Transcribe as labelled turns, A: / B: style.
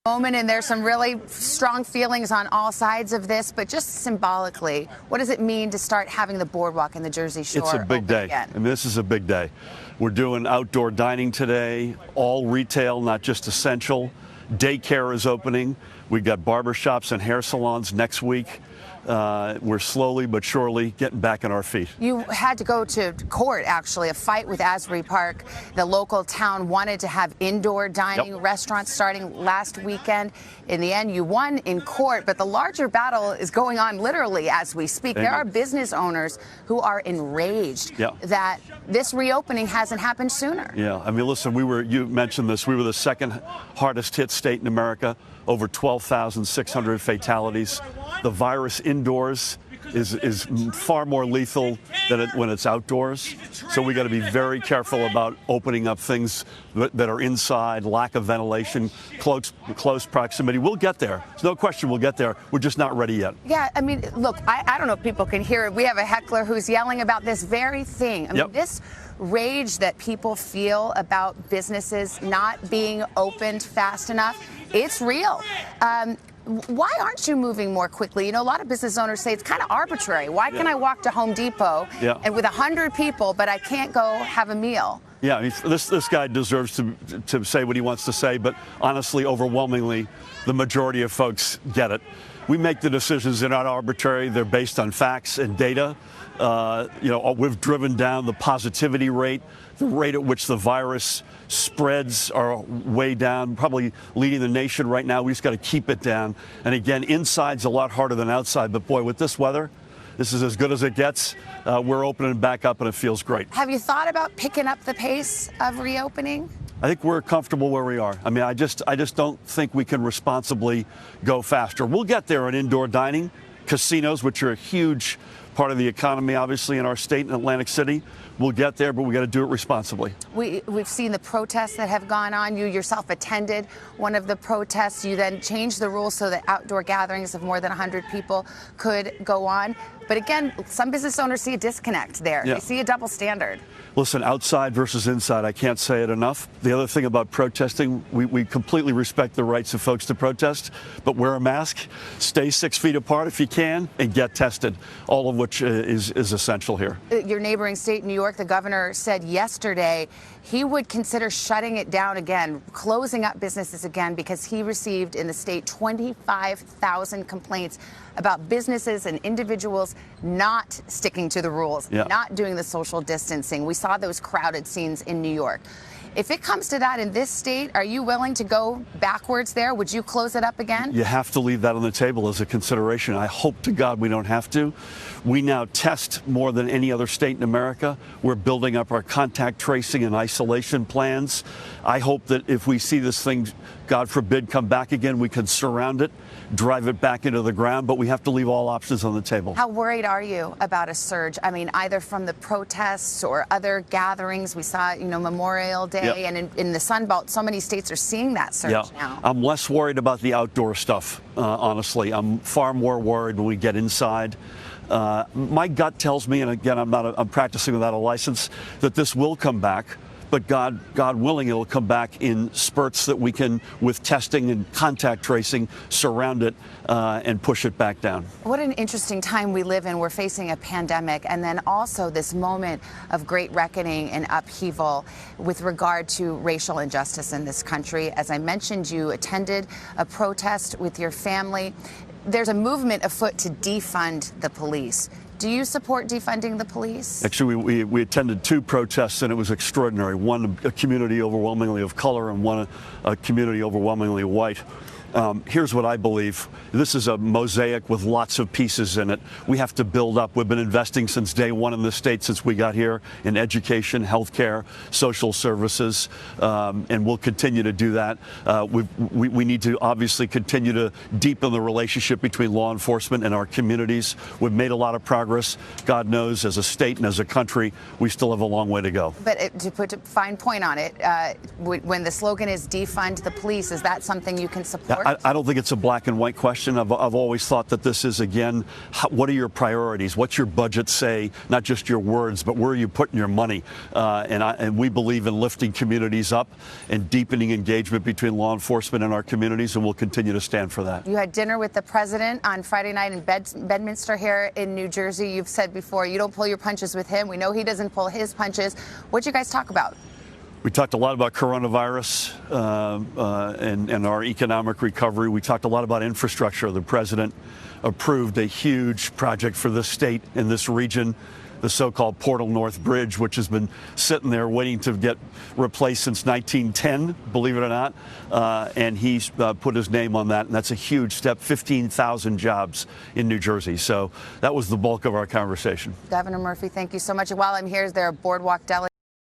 A: Moment, and there's some really strong feelings on all sides of this, but just symbolically, what does it mean to start having the boardwalk in the Jersey Shore?
B: It's a big day.
A: Again?
B: I mean, this is a big day. We're doing outdoor dining today, all retail, not just essential. Daycare is opening. We've got barbershops and hair salons next week. We're slowly but surely getting back on our feet.
A: You had to go to court, actually, a fight with Asbury Park. The local town wanted to have indoor dining restaurants starting last weekend. In the end, you won in court, but the larger battle is going on literally as we speak. There are business owners who are enraged that this reopening hasn't happened sooner.
B: Yeah, I mean, listen, you mentioned this, we were the second hardest hit state in America, over 12,600 fatalities. The virus indoors is far more lethal than when it's outdoors. So we got to be very careful about opening up things that are inside, lack of ventilation, close proximity. We'll get there. There's no question we'll get there. We're just not ready yet.
A: Yeah, I mean, look, I don't know if people can hear it. We have a heckler who's yelling about this very thing. I mean, this rage that people feel about businesses not being opened fast enough, it's real. Why aren't you moving more quickly? You know, a lot of business owners say it's kind of arbitrary. Why can I walk to Home Depot and with 100 people, but I can't go have a meal?
B: Yeah, I mean, this guy deserves to say what he wants to say, but honestly, overwhelmingly, the majority of folks get it. We make the decisions, they're not arbitrary, they're based on facts and data. You know, we've driven down the positivity rate, the rate at which the virus spreads are way down, probably leading the nation right now. We just got to keep it down. And again, inside's a lot harder than outside, but boy, with this weather, this is as good as it gets. We're opening back up and it feels great.
A: Have you thought about picking up the pace of reopening?
B: I think we're comfortable where we are. I mean, I just don't think we can responsibly go faster. We'll get there on indoor dining, casinos, which are a huge part of the economy, obviously, in our state in Atlantic City. We'll get there, but we got to do it responsibly.
A: We've seen the protests that have gone on. You yourself attended one of the protests. You then changed the rules so that outdoor gatherings of more than 100 people could go on. But again, some business owners see a disconnect there. They see a double standard.
B: Listen, outside versus inside, I can't say it enough. The other thing about protesting, we completely respect the rights of folks to protest, but wear a mask, stay 6 feet apart if you can, and get tested, all of which is essential here.
A: Your neighboring state, New York, the governor said yesterday he would consider shutting it down again, closing up businesses again, because he received in the state 25,000 complaints about businesses and individuals not sticking to the rules, not doing the social distancing. We saw those crowded scenes in New York. If it comes to that in this state, are you willing to go backwards there? Would you close it up again?
B: You have to leave that on the table as a consideration. I hope to God we don't have to. We now test more than any other state in America. We're building up our contact tracing and isolation plans. I hope that if we see this thing, God forbid, come back again, we can surround it, drive it back into the ground, but we have to leave all options on the table.
A: How worried are you about a surge? I mean, either from the protests or other gatherings. We saw, you know, Memorial Day, and in the Sun Belt, so many states are seeing that surge now.
B: I'm less worried about the outdoor stuff, honestly. I'm far more worried when we get inside. My gut tells me, and again, I'm practicing without a license, that this will come back. But God willing, it'll come back in spurts that we can, with testing and contact tracing, surround it and push it back down.
A: What an interesting time we live in. We're facing a pandemic, and then also this moment of great reckoning and upheaval with regard to racial injustice in this country. As I mentioned, you attended a protest with your family. There's a movement afoot to defund the police. Do you support defunding the police?
B: Actually, we attended 2 protests, and it was extraordinary. One, a community overwhelmingly of color, and one, a community overwhelmingly white. Here's what I believe. This is a mosaic with lots of pieces in it. We have to build up. We've been investing since day one in the state, since we got here, in education, healthcare, social services, and we'll continue to do that. We need to obviously continue to deepen the relationship between law enforcement and our communities. We've made a lot of progress. God knows, as a state and as a country, we still have a long way to go.
A: But to put a fine point on it, when the slogan is defund the police, is that something you can support? York?
B: I don't think it's a black and white question. I've always thought that this is, again, what are your priorities? What's your budget say? Not just your words, but where are you putting your money? And we believe in lifting communities up and deepening engagement between law enforcement and our communities, and we'll continue to stand for that.
A: You had dinner with the president on Friday night in Bedminster here in New Jersey. You've said before you don't pull your punches with him. We know he doesn't pull his punches. What'd you guys talk about?
B: We talked a lot about coronavirus and our economic recovery. We talked a lot about infrastructure. The president approved a huge project for this state and this region, the so-called Portal North Bridge, which has been sitting there waiting to get replaced since 1910, believe it or not. And he's put his name on that, and that's a huge step, 15,000 jobs in New Jersey. So that was the bulk of our conversation.
A: Governor Murphy, thank you so much. And while I'm here, is there a boardwalk delegate?